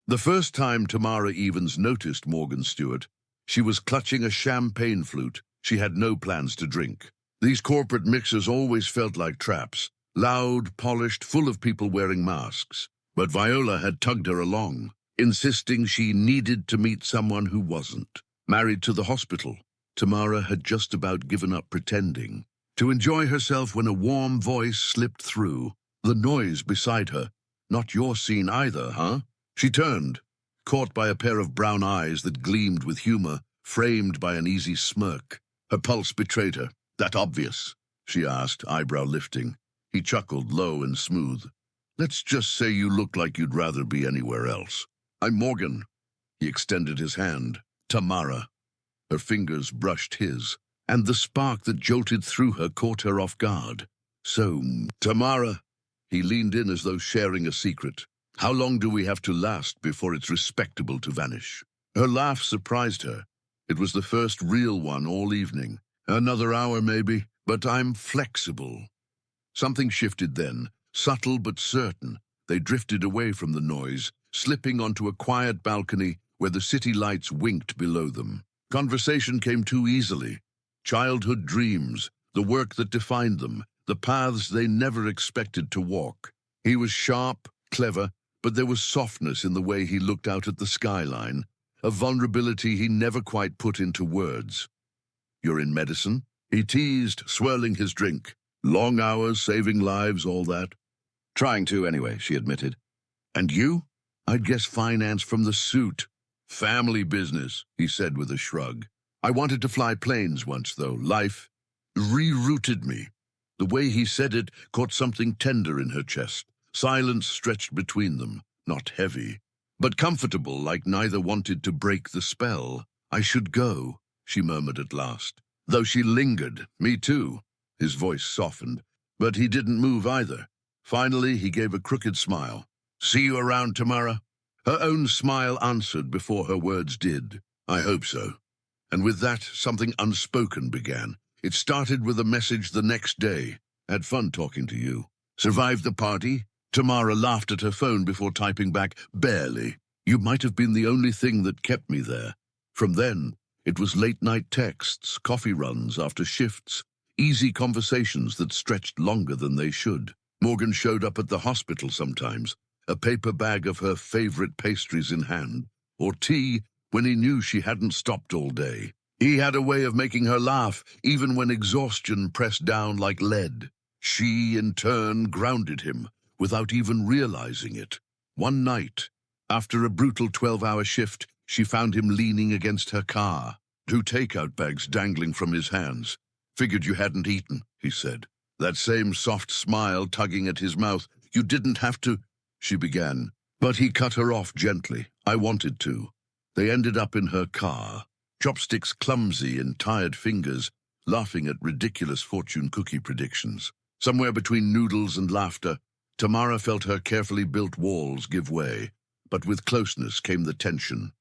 The first time Tamara Evans noticed Morgan Stewart, she was clutching a champagne flute she had no plans to drink. These corporate mixers always felt like traps, loud, polished, full of people wearing masks. But Viola had tugged her along, insisting she needed to meet someone who wasn't. Married to the hospital, Tamara had just about given up pretending to enjoy herself when a warm voice slipped through, the noise beside her. "Not your scene either, huh?" She turned, caught by a pair of brown eyes that gleamed with humor, framed by an easy smirk. Her pulse betrayed her. "That obvious?" she asked, eyebrow lifting. He chuckled, low and smooth. "Let's just say you look like you'd rather be anywhere else." "I'm Morgan." He extended his hand. "Tamara." Her fingers brushed his, and the spark that jolted through her caught her off guard. "So, Tamara," he leaned in as though sharing a secret. "How long do we have to last before it's respectable to vanish?" Her laugh surprised her. It was the first real one all evening. "Another hour, maybe, but I'm flexible." Something shifted then, subtle but certain. They drifted away from the noise, slipping onto a quiet balcony where the city lights winked below them. Conversation came too easily. Childhood dreams, the work that defined them, the paths they never expected to walk. He was sharp, clever, but there was softness in the way he looked out at the skyline, a vulnerability he never quite put into words. "You're in medicine?" he teased, swirling his drink. "Long hours, saving lives, all that?" "Trying to, anyway," she admitted. "And you?" "I'd guess finance from the suit." "Family business," he said with a shrug. "I wanted to fly planes once, though. Life rerouted me." The way he said it caught something tender in her chest. Silence stretched between them, not heavy, but comfortable, like neither wanted to break the spell. "I should go," she murmured at last. Though she lingered, "Me too." His voice softened, but he didn't move either. Finally, he gave a crooked smile. "See you around, Tamara?" Her own smile answered before her words did. "I hope so." And with that, something unspoken began. It started with a message the next day. "Had fun talking to you." "Survived the party?" Tamara laughed at her phone before typing back, "Barely. You might have been the only thing that kept me there." From then, it was late-night texts, coffee runs after shifts, easy conversations that stretched longer than they should. Morgan showed up at the hospital sometimes, a paper bag of her favorite pastries in hand, or tea when he knew she hadn't stopped all day. He had a way of making her laugh, even when exhaustion pressed down like lead. She, in turn, grounded him, without even realizing it. One night, after a brutal 12-hour shift, she found him leaning against her car, 2 takeout bags dangling from his hands. "Figured you hadn't eaten," he said. That same soft smile tugging at his mouth. "You didn't have to," she began, but he cut her off gently. "I wanted to." They ended up in her car, chopsticks clumsy in tired fingers, laughing at ridiculous fortune cookie predictions. Somewhere between noodles and laughter, Tamara felt her carefully built walls give way, but with closeness came the tension.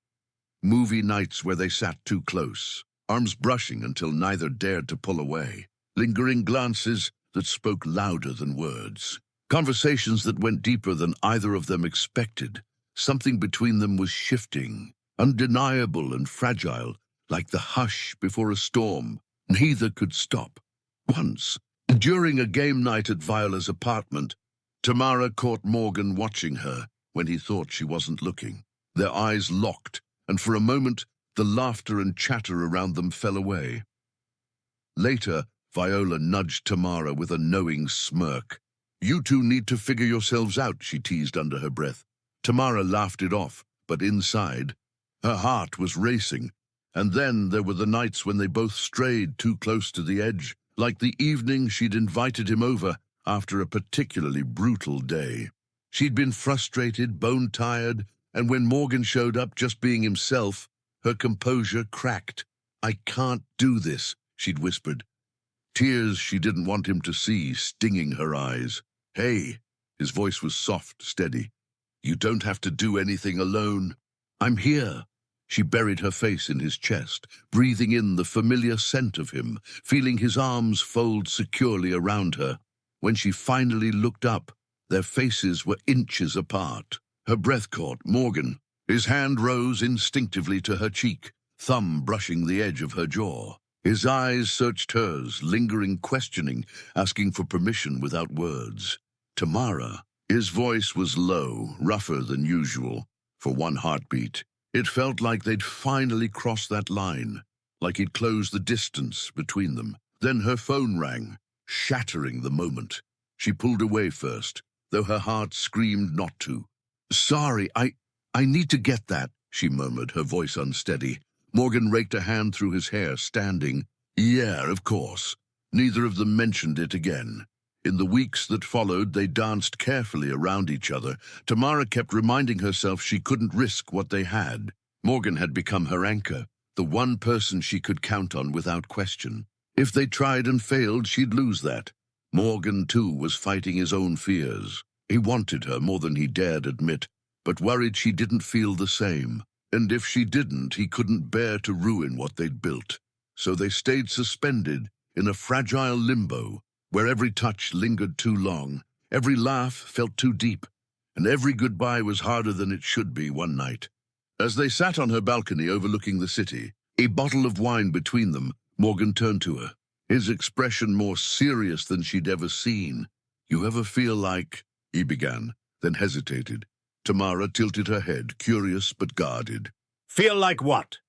Movie nights where they sat too close, arms brushing until neither dared to pull away, lingering glances that spoke louder than words. Conversations that went deeper than either of them expected. Something between them was shifting, undeniable and fragile, like the hush before a storm. Neither could stop. Once, during a game night at Viola's apartment, Tamara caught Morgan watching her when he thought she wasn't looking. Their eyes locked, and for a moment, the laughter and chatter around them fell away. Later, Viola nudged Tamara with a knowing smirk. "You two need to figure yourselves out," she teased under her breath. Tamara laughed it off, but inside, her heart was racing. And then there were the nights when they both strayed too close to the edge, like the evening she'd invited him over after a particularly brutal day. She'd been frustrated, bone-tired, and when Morgan showed up just being himself, her composure cracked. "I can't do this," she'd whispered. Tears she didn't want him to see stinging her eyes. "Hey," his voice was soft, steady. "You don't have to do anything alone. I'm here." She buried her face in his chest, breathing in the familiar scent of him, feeling his arms fold securely around her. When she finally looked up, their faces were inches apart. Her breath caught. "Morgan." His hand rose instinctively to her cheek, thumb brushing the edge of her jaw. His eyes searched hers, lingering, questioning, asking for permission without words. Tamara. His voice was low, rougher than usual. For one heartbeat, it felt like they'd finally crossed that line, like he'd closed the distance between them. Then her phone rang, shattering the moment. She pulled away first, though her heart screamed not to. "Sorry, I need to get that," she murmured, her voice unsteady. Morgan raked a hand through his hair, standing. "Yeah, of course." Neither of them mentioned it again. In the weeks that followed, they danced carefully around each other. Tamara kept reminding herself she couldn't risk what they had. Morgan had become her anchor, the one person she could count on without question. If they tried and failed, she'd lose that. Morgan, too, was fighting his own fears. He wanted her more than he dared admit, but worried she didn't feel the same. And if she didn't, he couldn't bear to ruin what they'd built. So they stayed suspended in a fragile limbo, where every touch lingered too long, every laugh felt too deep, and every goodbye was harder than it should be one night. As they sat on her balcony overlooking the city, a bottle of wine between them, Morgan turned to her, his expression more serious than she'd ever seen. "You ever feel like—" he began, then hesitated. Tamara tilted her head, curious but guarded. "Feel like what?"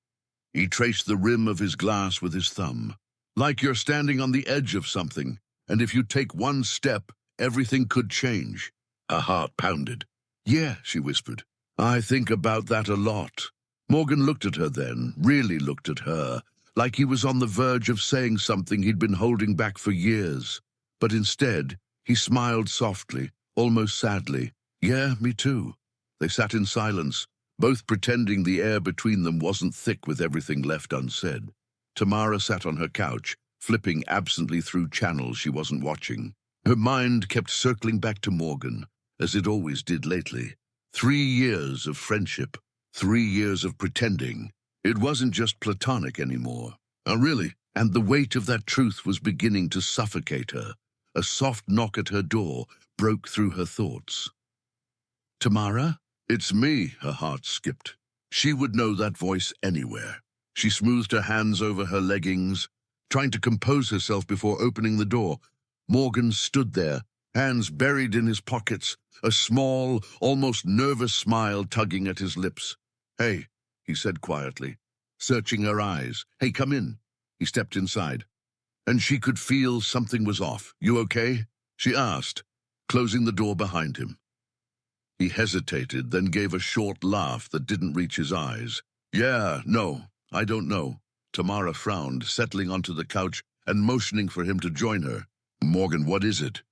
He traced the rim of his glass with his thumb. "Like you're standing on the edge of something, and if you take one step, everything could change." Her heart pounded. "Yeah," she whispered. "I think about that a lot." Morgan looked at her then, really looked at her, like he was on the verge of saying something he'd been holding back for years. But instead, he smiled softly, almost sadly. "Yeah, me too." They sat in silence, both pretending the air between them wasn't thick with everything left unsaid. Tamara sat on her couch, flipping absently through channels she wasn't watching. Her mind kept circling back to Morgan, as it always did lately. 3 years of friendship, 3 years of pretending. It wasn't just platonic anymore. Oh, really? And the weight of that truth was beginning to suffocate her. A soft knock at her door broke through her thoughts. "Tamara?" "It's me," her heart skipped. She would know that voice anywhere. She smoothed her hands over her leggings, trying to compose herself before opening the door. Morgan stood there, hands buried in his pockets, a small, almost nervous smile tugging at his lips. "Hey," he said quietly, searching her eyes. "Hey, come in." He stepped inside, and she could feel something was off. "You okay?" she asked, closing the door behind him. He hesitated, then gave a short laugh that didn't reach his eyes. "Yeah, no, I don't know." Tamara frowned, settling onto the couch and motioning for him to join her. "Morgan, what is it?"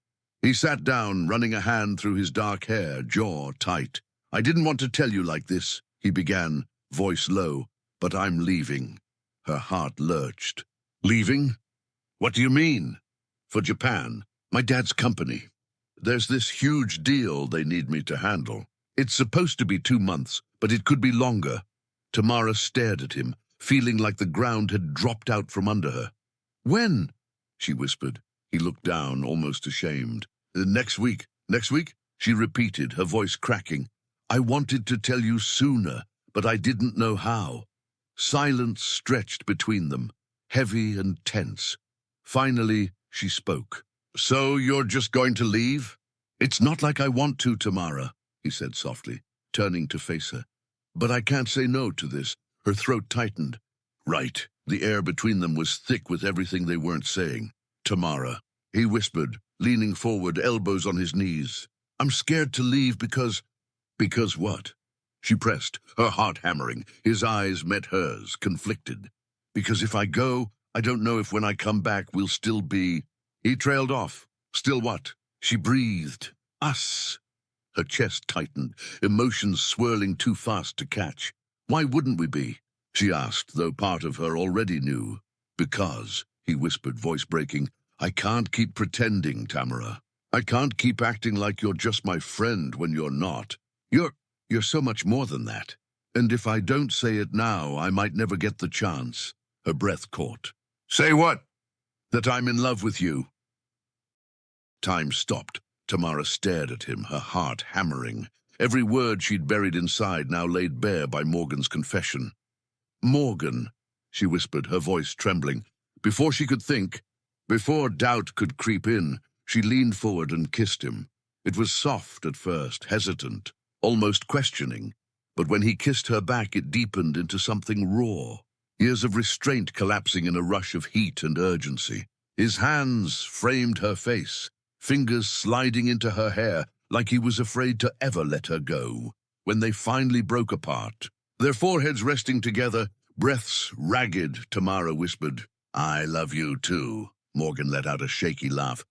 He sat down, running a hand through his dark hair, jaw tight. "I didn't want to tell you like this," he began, voice low, "but I'm leaving." Her heart lurched. "Leaving? What do you mean?" "For Japan. My dad's company. There's this huge deal they need me to handle. It's supposed to be 2 months, but it could be longer." Tamara stared at him, feeling like the ground had dropped out from under her. "When?" she whispered. He looked down, almost ashamed. Next week. Next week?" she repeated, her voice cracking. "I wanted to tell you sooner, but I didn't know how." Silence stretched between them, heavy and tense. Finally, she spoke. "So you're just going to leave?" "It's not like I want to, Tamara," he said softly, turning to face her. "But I can't say no to this." Her throat tightened. "Right." The air between them was thick with everything they weren't saying. "Tamara," he whispered, leaning forward, elbows on his knees. "I'm scared to leave because—" "Because what?" She pressed, her heart hammering. His eyes met hers, conflicted. "Because if I go, I don't know if when I come back we'll still be—" He trailed off. "Still what?" She breathed. "Us." Her chest tightened, emotions swirling too fast to catch. "Why wouldn't we be?" she asked, though part of her already knew. "Because," he whispered, voice breaking, "I can't keep pretending, Tamara. I can't keep acting like you're just my friend when you're not. You're so much more than that. And if I don't say it now, I might never get the chance." Her breath caught. "Say what?" "That I'm in love with you." Time stopped. Tamara stared at him, her heart hammering. every word she'd buried inside now laid bare by Morgan's confession. "Morgan," she whispered, her voice trembling. Before she could think, before doubt could creep in, she leaned forward and kissed him. It was soft at first, hesitant, almost questioning, but when he kissed her back, it deepened into something raw, years of restraint collapsing in a rush of heat and urgency. His hands framed her face, fingers sliding into her hair like he was afraid to ever let her go. When they finally broke apart, their foreheads resting together, breaths ragged, Tamara whispered, "I love you too." Morgan let out a shaky laugh,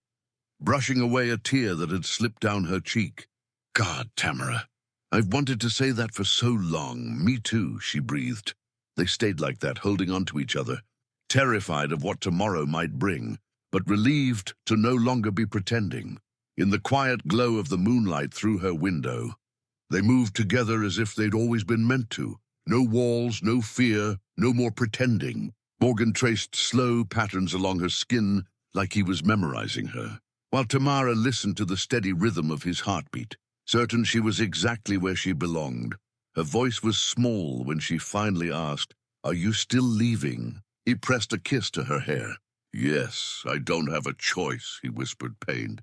brushing away a tear that had slipped down her cheek. "God, Tamara, I've wanted to say that for so long." "Me too," she breathed. They stayed like that, holding on to each other, terrified of what tomorrow might bring, but relieved to no longer be pretending. In the quiet glow of the moonlight through her window, they moved together as if they'd always been meant to. No walls, no fear, no more pretending. Morgan traced slow patterns along her skin like he was memorizing her, while Tamara listened to the steady rhythm of his heartbeat, certain she was exactly where she belonged. Her voice was small when she finally asked, "Are you still leaving?" He pressed a kiss to her hair. "Yes, I don't have a choice," he whispered, pained.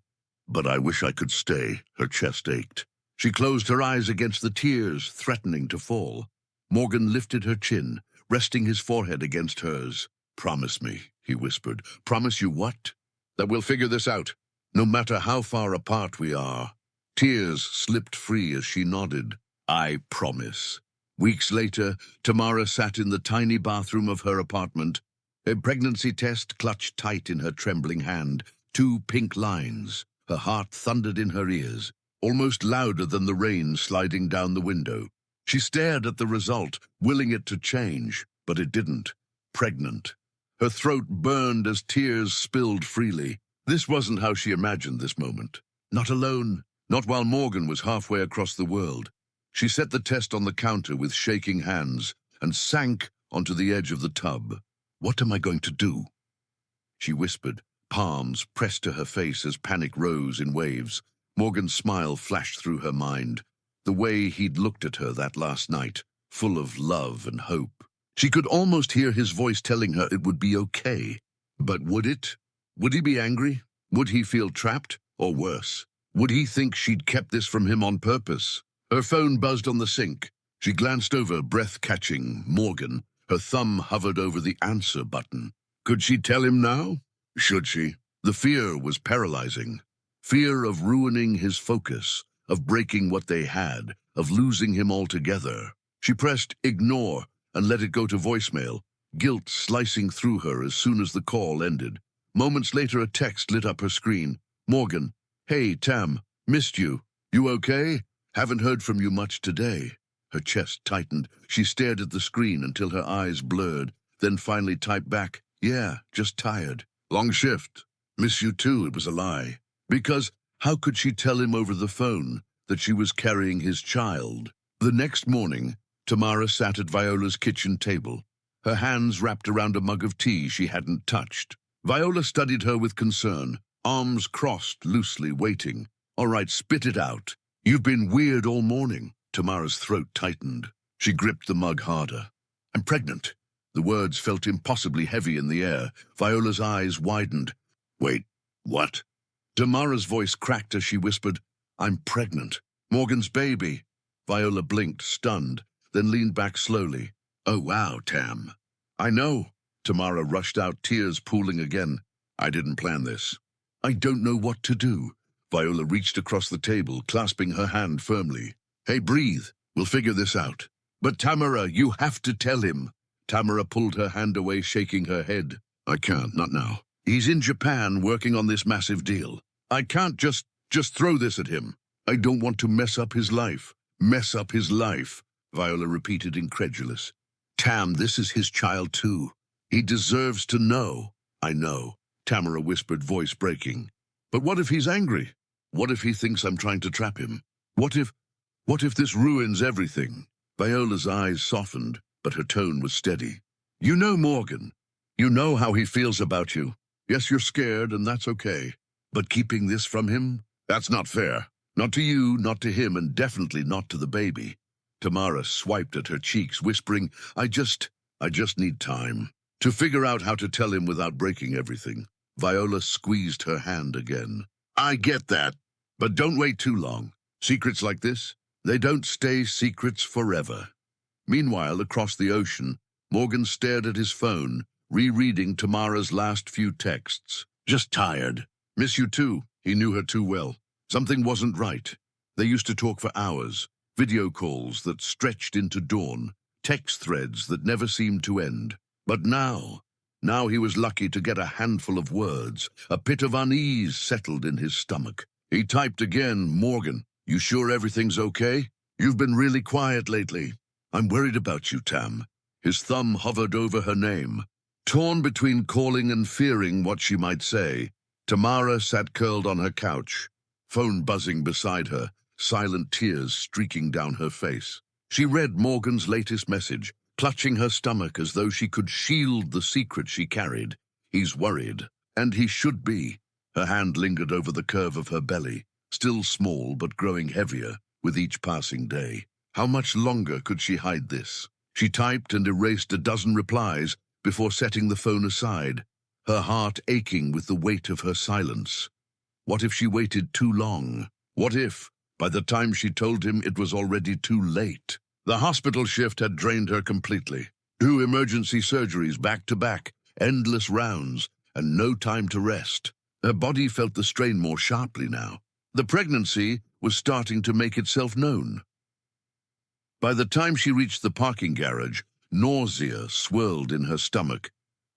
"But I wish I could stay." Her chest ached. She closed her eyes against the tears threatening to fall. Morgan lifted her chin, resting his forehead against hers. "Promise me," he whispered. "Promise you what?" "That we'll figure this out, no matter how far apart we are." Tears slipped free as she nodded. "I promise." Weeks later, Tamara sat in the tiny bathroom of her apartment, a pregnancy test clutched tight in her trembling hand, 2 pink lines. Her heart thundered in her ears, almost louder than the rain sliding down the window. She stared at the result, willing it to change, but it didn't. Pregnant. Her throat burned as tears spilled freely. This wasn't how she imagined this moment. Not alone, not while Morgan was halfway across the world. She set the test on the counter with shaking hands and sank onto the edge of the tub. "What am I going to do?" she whispered, palms pressed to her face as panic rose in waves. Morgan's smile flashed through her mind, the way he'd looked at her that last night, full of love and hope. She could almost hear his voice telling her it would be okay. But would it? Would he be angry? Would he feel trapped? Or worse, would he think she'd kept this from him on purpose? Her phone buzzed on the sink. She glanced over, breath-catching, Morgan. Her thumb hovered over the answer button. Could she tell him now? Should she? The fear was paralyzing. Fear of ruining his focus, of breaking what they had, of losing him altogether. She pressed ignore and let it go to voicemail, guilt slicing through her as soon as the call ended. Moments later, a text lit up her screen. "Morgan, hey, Tam, missed you. You okay? Haven't heard from you much today." Her chest tightened. She stared at the screen until her eyes blurred, then finally typed back, "Yeah, just tired. Long shift. Miss you too." It was a lie. Because how could she tell him over the phone that she was carrying his child? The next morning, Tamara sat at Viola's kitchen table, her hands wrapped around a mug of tea she hadn't touched. Viola studied her with concern, arms crossed loosely, waiting. "All right, spit it out. You've been weird all morning." Tamara's throat tightened. She gripped the mug harder. "I'm pregnant." The words felt impossibly heavy in the air. Viola's eyes widened. "Wait, what?" Tamara's voice cracked as she whispered, "I'm pregnant. Morgan's baby." Viola blinked, stunned, then leaned back slowly. "Oh, wow, Tam." "I know." Tamara rushed out, tears pooling again. "I didn't plan this." "I don't know what to do." Viola reached across the table, clasping her hand firmly. "Hey, breathe. We'll figure this out." "But Tamara, you have to tell him." Tamara pulled her hand away, shaking her head. "I can't, not now. He's in Japan working on this massive deal. I can't just throw this at him. I don't want to mess up his life." "Mess up his life," Viola repeated, incredulous. "Tam, this is his child too. He deserves to know." "I know," Tamara whispered, voice breaking. "But what if he's angry? What if he thinks I'm trying to trap him? What if this ruins everything?" Viola's eyes softened, but her tone was steady. "You know Morgan. You know how he feels about you. Yes, you're scared, and that's okay. But keeping this from him? That's not fair." Not to you, not to him, and definitely not to the baby. Tamara swiped at her cheeks, whispering, I just need time to figure out how to tell him without breaking everything. Viola squeezed her hand again. I get that, but don't wait too long. Secrets like this, they don't stay secrets forever. Meanwhile, across the ocean, Morgan stared at his phone, rereading Tamara's last few texts. Just tired. Miss you too. He knew her too well. Something wasn't right. They used to talk for hours, video calls that stretched into dawn, text threads that never seemed to end. But now he was lucky to get a handful of words. A pit of unease settled in his stomach. He typed again, Morgan, you sure everything's okay? You've been really quiet lately. I'm worried about you, Tam. His thumb hovered over her name. Torn between calling and fearing what she might say, Tamara sat curled on her couch, phone buzzing beside her, silent tears streaking down her face. She read Morgan's latest message, clutching her stomach as though she could shield the secret she carried. He's worried, and he should be. Her hand lingered over the curve of her belly, still small but growing heavier with each passing day. How much longer could she hide this? She typed and erased a dozen replies before setting the phone aside, her heart aching with the weight of her silence. What if she waited too long? What if, by the time she told him, it was already too late? The hospital shift had drained her completely. 2 emergency surgeries back to back, endless rounds, and no time to rest. Her body felt the strain more sharply now. The pregnancy was starting to make itself known. By the time she reached the parking garage, nausea swirled in her stomach,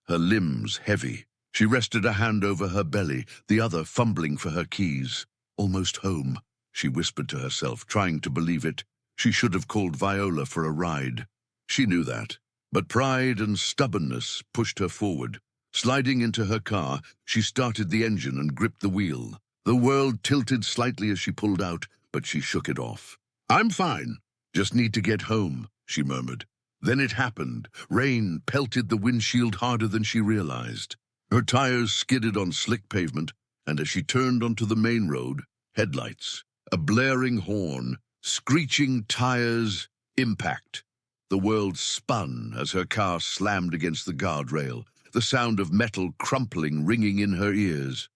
her limbs heavy. She rested a hand over her belly, the other fumbling for her keys. Almost home, she whispered to herself, trying to believe it. She should have called Viola for a ride. She knew that, but pride and stubbornness pushed her forward. Sliding into her car, she started the engine and gripped the wheel. The world tilted slightly as she pulled out, but she shook it off. I'm fine. Just need to get home, she murmured. Then it happened. Rain pelted the windshield harder than she realized. Her tires skidded on slick pavement, and as she turned onto the main road, headlights, a blaring horn, screeching tires, impact. The world spun as her car slammed against the guardrail, the sound of metal crumpling ringing in her ears.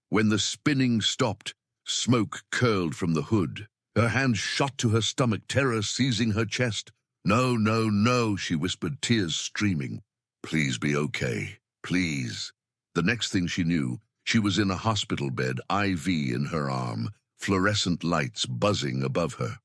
When the spinning stopped, smoke curled from the hood. Her hand shot to her stomach, terror seizing her chest. No, no, no, she whispered, tears streaming. Please be okay, please. The next thing she knew, she was in a hospital bed, IV in her arm, fluorescent lights buzzing above her.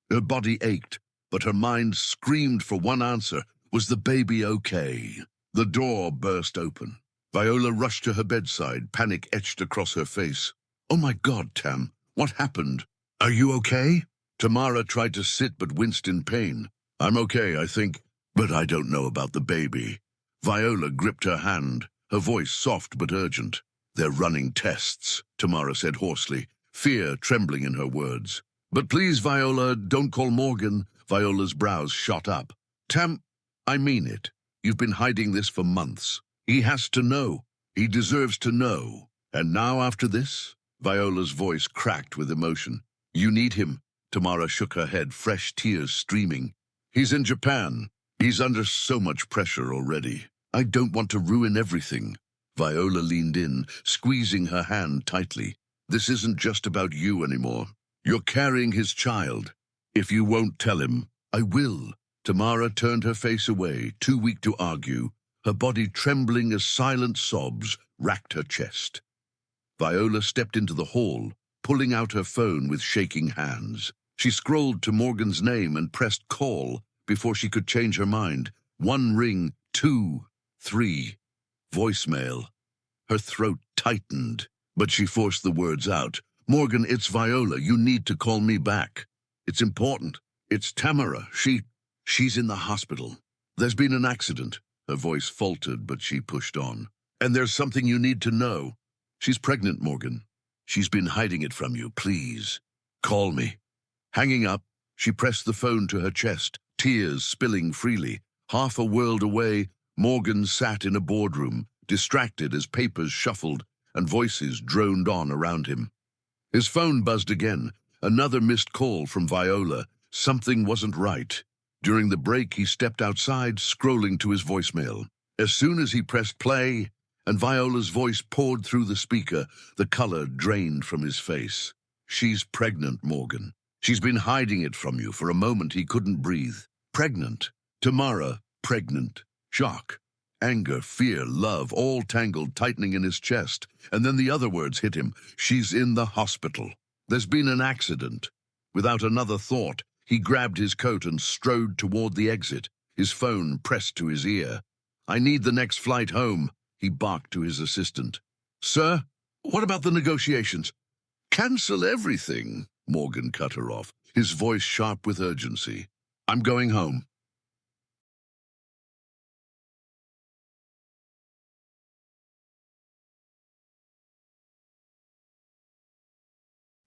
Her body ached, but her mind screamed for one answer. Was the baby okay? The door burst open. Viola rushed to her bedside, panic etched across her face. Oh my God, Tam, what happened? Are you okay? Tamara tried to sit but winced in pain. I'm okay, I think, but I don't know about the baby. Viola gripped her hand, her voice soft but urgent. They're running tests, Tamara said hoarsely, fear trembling in her words. But please, Viola, don't call Morgan. Viola's brows shot up. Tam, I mean it. You've been hiding this for months. He has to know. He deserves to know. And now after this? Viola's voice cracked with emotion. You need him. Tamara shook her head, fresh tears streaming. He's in Japan. He's under so much pressure already. I don't want to ruin everything. Viola leaned in, squeezing her hand tightly. This isn't just about you anymore. You're carrying his child. If you won't tell him, I will. Tamara turned her face away, too weak to argue, her body trembling as silent sobs racked her chest. Viola stepped into the hall, pulling out her phone with shaking hands. She scrolled to Morgan's name and pressed call before she could change her mind. 1 ring, 2, 3. Voicemail. Her throat tightened, but she forced the words out. Morgan, it's Viola. You need to call me back. It's important. It's Tamara. She's in the hospital. There's been an accident. Her voice faltered, but she pushed on. And there's something you need to know. She's pregnant, Morgan. She's been hiding it from you. Please, call me. Hanging up, she pressed the phone to her chest, tears spilling freely. Half a world away, Morgan sat in a boardroom, distracted as papers shuffled and voices droned on around him. His phone buzzed again, Another missed call from Viola. Something wasn't right. During the break, he stepped outside, scrolling to his voicemail. As soon as he pressed play, and Viola's voice poured through the speaker, the color drained from his face. "She's pregnant, Morgan. She's been hiding it from you." For a moment, he couldn't breathe. Pregnant. Tamara, pregnant. Shock, anger, fear, love, all tangled, tightening in his chest. And then the other words hit him. "She's in the hospital. There's been an accident." Without another thought, he grabbed his coat and strode toward the exit, his phone pressed to his ear. "I need the next flight home," he barked to his assistant. "Sir, what about the negotiations?" "Cancel everything," Morgan cut her off, his voice sharp with urgency. "I'm going home."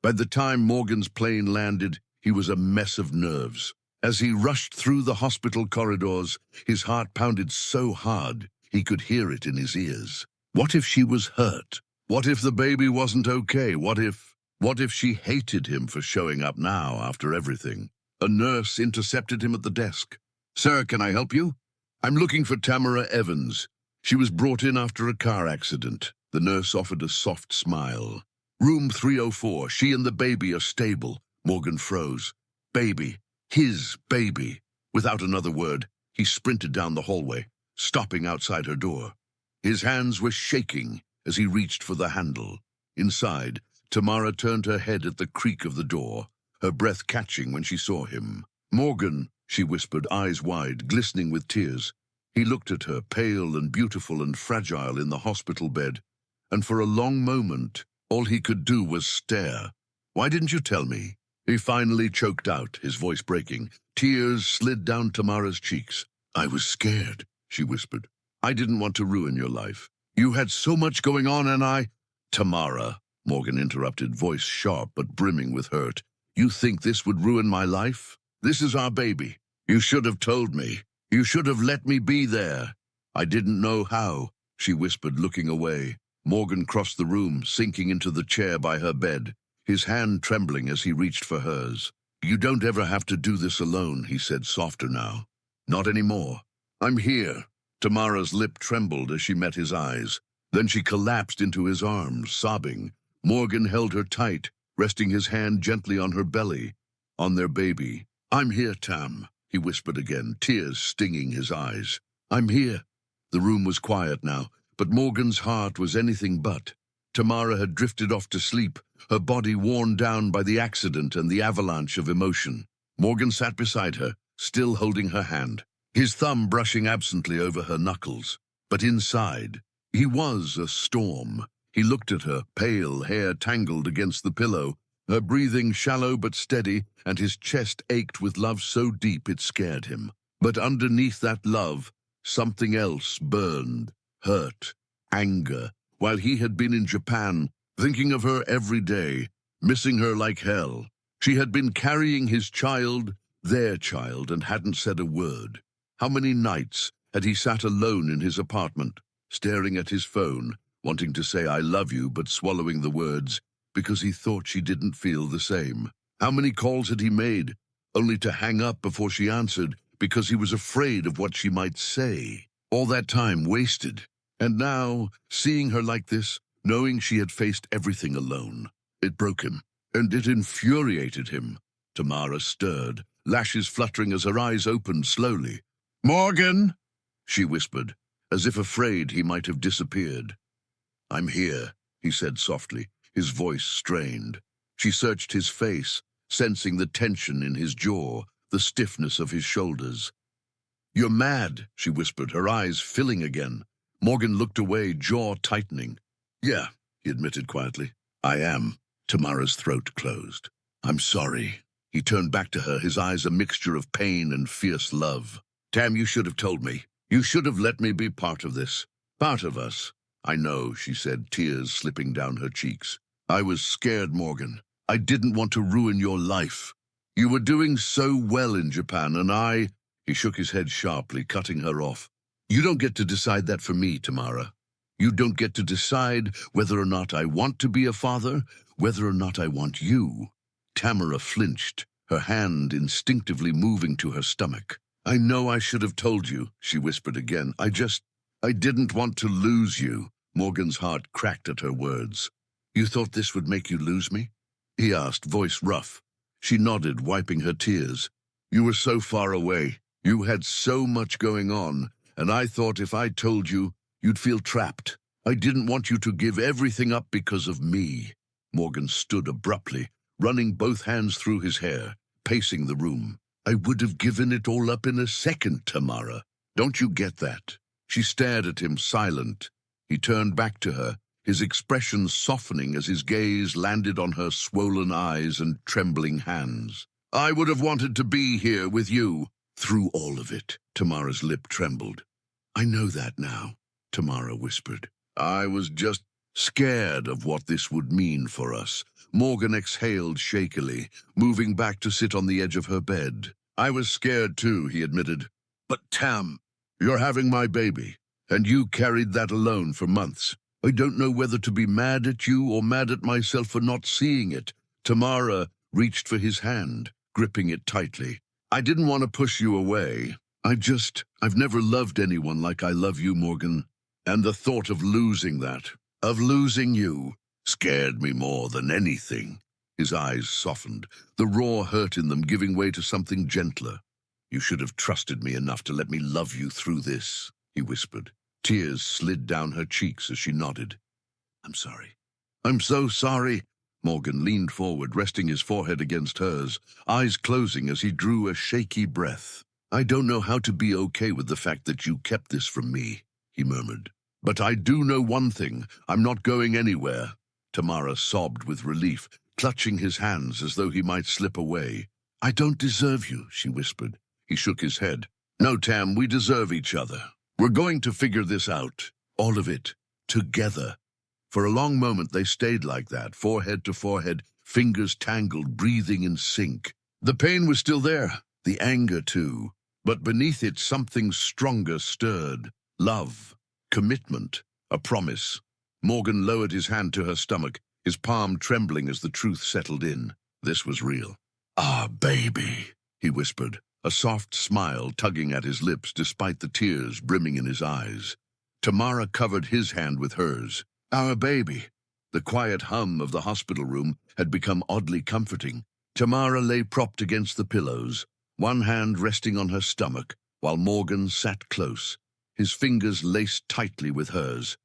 By the time Morgan's plane landed, he was a mess of nerves. As he rushed through the hospital corridors, his heart pounded so hard he could hear it in his ears. What if she was hurt? What if the baby wasn't okay? What if she hated him for showing up now after everything? A nurse intercepted him at the desk. "Sir, can I help you?" "I'm looking for Tamara Evans. She was brought in after a car accident." The nurse offered a soft smile. "Room 304. She and the baby are stable." Morgan froze. Baby. His baby. Without another word, he sprinted down the hallway, stopping outside her door. His hands were shaking as he reached for the handle. Inside, Tamara turned her head at the creak of the door, her breath catching when she saw him. "Morgan," she whispered, eyes wide, glistening with tears. He looked at her, pale and beautiful and fragile in the hospital bed, and for a long moment, all he could do was stare. "Why didn't you tell me?" He finally choked out, his voice breaking. Tears slid down Tamara's cheeks. "I was scared," she whispered. "I didn't want to ruin your life. You had so much going on and I—" "Tamara," Morgan interrupted, voice sharp but brimming with hurt. "You think this would ruin my life? This is our baby. You should have told me. You should have let me be there." "I didn't know how," she whispered, looking away. Morgan crossed the room, sinking into the chair by her bed, his hand trembling as he reached for hers. "You don't ever have to do this alone," he said, softer now. "Not anymore. I'm here." Tamara's lip trembled as she met his eyes. Then she collapsed into his arms, sobbing. Morgan held her tight, resting his hand gently on her belly, on their baby. "I'm here, Tam," he whispered again, tears stinging his eyes. "I'm here." The room was quiet now, but Morgan's heart was anything but. Tamara had drifted off to sleep, her body worn down by the accident and the avalanche of emotion. Morgan sat beside her, still holding her hand, his thumb brushing absently over her knuckles. But inside, he was a storm. He looked at her, pale, hair tangled against the pillow, her breathing shallow but steady, and his chest ached with love so deep it scared him. But underneath that love, something else burned. Hurt, anger, while he had been in Japan, thinking of her every day, missing her like hell. She had been carrying his child, their child, and hadn't said a word. How many nights had he sat alone in his apartment, staring at his phone, wanting to say "I love you," but swallowing the words because he thought she didn't feel the same? How many calls had he made, only to hang up before she answered because he was afraid of what she might say? All that time wasted. And now, seeing her like this, knowing she had faced everything alone, it broke him, and it infuriated him. Tamara stirred, lashes fluttering as her eyes opened slowly. "Morgan," she whispered, as if afraid he might have disappeared. "I'm here," he said softly, his voice strained. She searched his face, sensing the tension in his jaw, the stiffness of his shoulders. "You're mad," she whispered, her eyes filling again. Morgan looked away, jaw tightening. "Yeah," he admitted quietly. "I am." Tamara's throat closed. "I'm sorry." He turned back to her, his eyes a mixture of pain and fierce love. "Tam, you should have told me. You should have let me be part of this. Part of us." "I know," she said, tears slipping down her cheeks. "I was scared, Morgan. I didn't want to ruin your life. You were doing so well in Japan, and I—" He shook his head sharply, cutting her off. "You don't get to decide that for me, Tamara. You don't get to decide whether or not I want to be a father, whether or not I want you. Tamara flinched, her hand instinctively moving to her stomach. "I know I should have told you," she whispered again. I didn't want to lose you." Morgan's heart cracked at her words. "You thought this would make you lose me?" he asked, voice rough. She nodded, wiping her tears. "You were so far away. You had so much going on, and I thought if I told you, you'd feel trapped. I didn't want you to give everything up because of me." Morgan stood abruptly, running both hands through his hair, pacing the room. "I would have given it all up in a second, Tamara. Don't you get that?" She stared at him, silent. He turned back to her, his expression softening as his gaze landed on her swollen eyes and trembling hands. "I would have wanted to be here with you through all of it." Tamara's lip trembled. "I know that now," Tamara whispered. "I was just scared of what this would mean for us." Morgan exhaled shakily, moving back to sit on the edge of her bed. "I was scared too," he admitted. "But Tam, you're having my baby, and you carried that alone for months. I don't know whether to be mad at you or mad at myself for not seeing it." Tamara reached for his hand, gripping it tightly. "I didn't want to push you away. I've never loved anyone like I love you, Morgan. And the thought of losing you, scared me more than anything." His eyes softened, the raw hurt in them giving way to something gentler. "You should have trusted me enough to let me love you through this," he whispered. Tears slid down her cheeks as she nodded. "I'm sorry." "I'm so sorry." Morgan leaned forward, resting his forehead against hers, eyes closing as he drew a shaky breath. "I don't know how to be okay with the fact that you kept this from me," he murmured. "But I do know one thing. I'm not going anywhere." Tamara sobbed with relief, clutching his hands as though he might slip away. "I don't deserve you," she whispered. He shook his head. "No, Tam, we deserve each other. We're going to figure this out, all of it, together." For a long moment they stayed like that, forehead to forehead, fingers tangled, breathing in sync. The pain was still there, the anger too, but beneath it something stronger stirred. Love, commitment, a promise. Morgan lowered his hand to her stomach, his palm trembling as the truth settled in. This was real. "Ah, baby," he whispered, a soft smile tugging at his lips despite the tears brimming in his eyes. Tamara covered his hand with hers. "Our baby." The quiet hum of the hospital room had become oddly comforting. Tamara lay propped against the pillows, one hand resting on her stomach, while Morgan sat close, his fingers laced tightly with hers.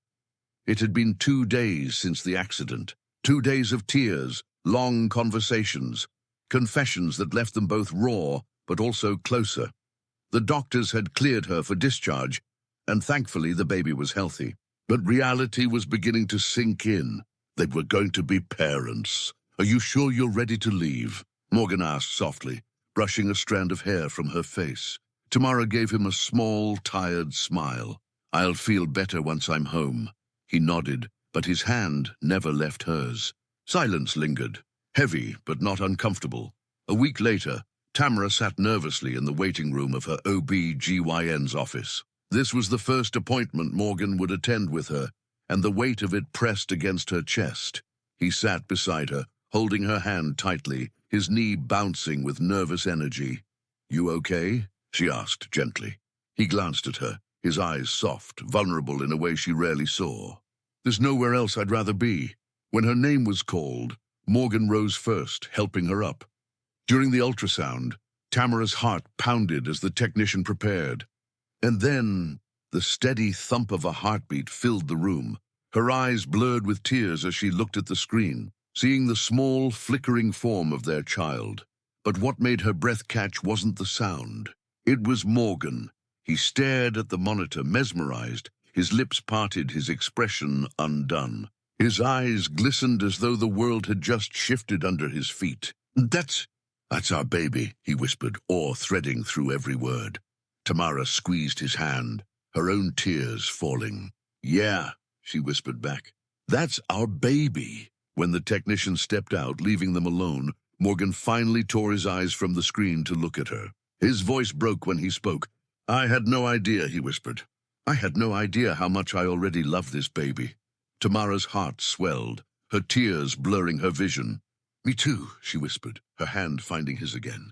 It had been 2 days since the accident, 2 days of tears, long conversations, confessions that left them both raw but also closer. The doctors had cleared her for discharge, and thankfully the baby was healthy. But reality was beginning to sink in. They were going to be parents. "Are you sure you're ready to leave?" Morgan asked softly, brushing a strand of hair from her face. Tamara gave him a small, tired smile. "I'll feel better once I'm home." He nodded, but his hand never left hers. Silence lingered, heavy but not uncomfortable. A week later, Tamara sat nervously in the waiting room of her OB-GYN's office. This was the first appointment Morgan would attend with her, and the weight of it pressed against her chest. He sat beside her, holding her hand tightly, his knee bouncing with nervous energy. "You okay?" she asked gently. He glanced at her, his eyes soft, vulnerable in a way she rarely saw. "There's nowhere else I'd rather be." When her name was called, Morgan rose first, helping her up. During the ultrasound, Tamara's heart pounded as the technician prepared. And then, the steady thump of a heartbeat filled the room. Her eyes blurred with tears as she looked at the screen, seeing the small, flickering form of their child. But what made her breath catch wasn't the sound. It was Morgan. He stared at the monitor, mesmerized, his lips parted, his expression undone. His eyes glistened as though the world had just shifted under his feet. That's our baby," he whispered, awe threading through every word. Tamara squeezed his hand, her own tears falling. "Yeah," she whispered back. "That's our baby." When the technician stepped out, leaving them alone, Morgan finally tore his eyes from the screen to look at her. His voice broke when he spoke. "I had no idea," he whispered. "I had no idea how much I already loved this baby." Tamara's heart swelled, her tears blurring her vision. Me too, she whispered, her hand finding his again.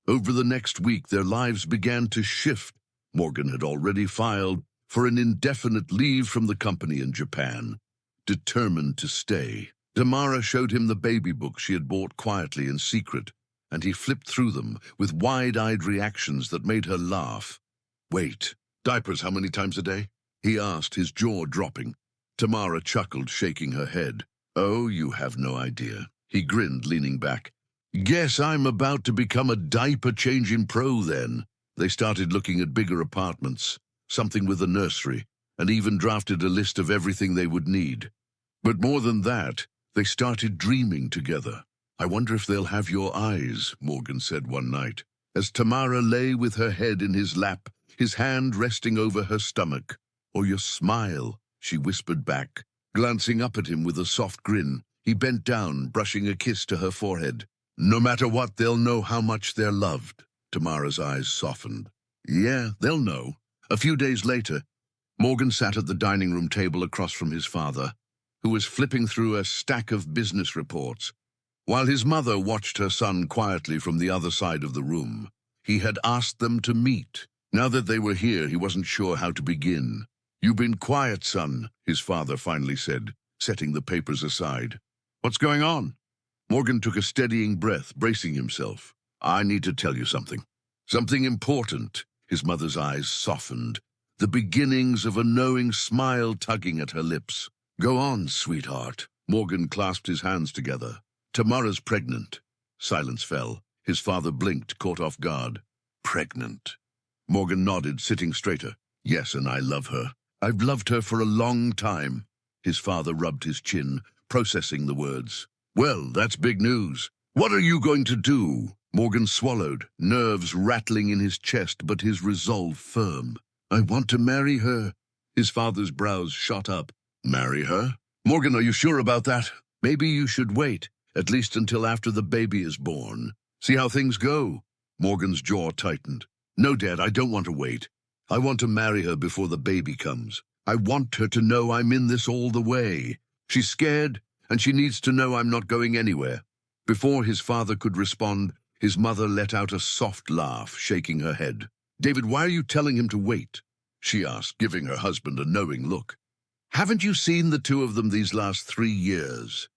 Over the next week, their lives began to shift. Morgan had already filed for an indefinite leave from the company in Japan, determined to stay. Tamara showed him the baby books she had bought quietly in secret, and he flipped through them with wide-eyed reactions that made her laugh. Wait, diapers how many times a day? He asked, his jaw dropping. Tamara chuckled, shaking her head. Oh, you have no idea. He grinned, leaning back. Guess I'm about to become a diaper-changing pro then. They started looking at bigger apartments, something with a nursery, and even drafted a list of everything they would need. But more than that, they started dreaming together. I wonder if they'll have your eyes, Morgan said one night, as Tamara lay with her head in his lap, his hand resting over her stomach. Or your smile, she whispered back. Glancing up at him with a soft grin, he bent down, brushing a kiss to her forehead. No matter what, they'll know how much they're loved. Tamara's eyes softened. Yeah, they'll know. A few days later, Morgan sat at the dining room table across from his father, who was flipping through a stack of business reports, while his mother watched her son quietly from the other side of the room. He had asked them to meet. Now that they were here, he wasn't sure how to begin. You've been quiet, son, his father finally said, setting the papers aside. What's going on? Morgan took a steadying breath, bracing himself. I need to tell you something. Something important. His mother's eyes softened, the beginnings of a knowing smile tugging at her lips. Go on, sweetheart. Morgan clasped his hands together. Tamara's pregnant. Silence fell. His father blinked, caught off guard. Pregnant. Morgan nodded, sitting straighter. Yes, and I love her. I've loved her for a long time. His father rubbed his chin, processing the words. Well, that's big news. What are you going to do? Morgan swallowed, nerves rattling in his chest, but his resolve firm. I want to marry her. His father's brows shot up. Marry her? Morgan, are you sure about that? Maybe you should wait, at least until after the baby is born. See how things go. Morgan's jaw tightened. No, Dad, I don't want to wait. I want to marry her before the baby comes. I want her to know I'm in this all the way. She's scared, and she needs to know I'm not going anywhere. Before his father could respond, his mother let out a soft laugh, shaking her head. David, why are you telling him to wait? She asked, giving her husband a knowing look. Haven't you seen the two of them these last 3 years?